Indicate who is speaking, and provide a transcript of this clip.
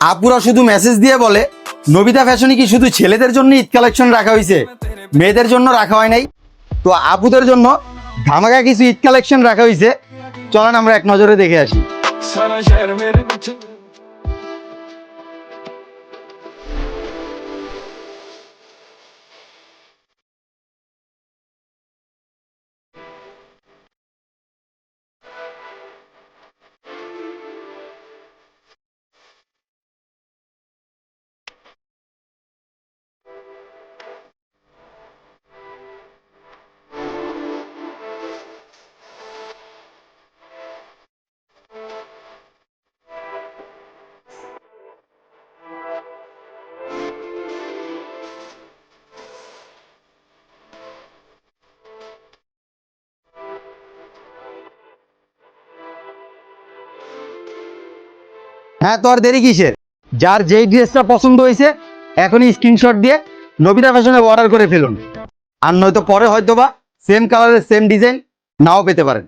Speaker 1: আপুরা শুধু মেসেজ দিয়ে বলে নবিতা ফ্যাশনে কি শুধু ছেলেদের জন্য ঈদ কালেকশন রাখা হয়েছে, মেয়েদের জন্য রাখা হয় নাই? তো আপুদের জন্য ধামাকা কিছু ঈদ কালেকশন রাখা হয়েছে, চলেন আমরা এক নজরে দেখে আসি। হ্যাঁ, তো আর দেরি কিসের? যার যেই ড্রেসটা পছন্দ হয়েছে এখনই স্ক্রিনশট দিয়ে নবিতা ফ্যাশনে অর্ডার করে ফেলুন। আর নয়তো পরে হয়তোবা সেম কালারের সেম ডিজাইন নাও পেতে পারেন।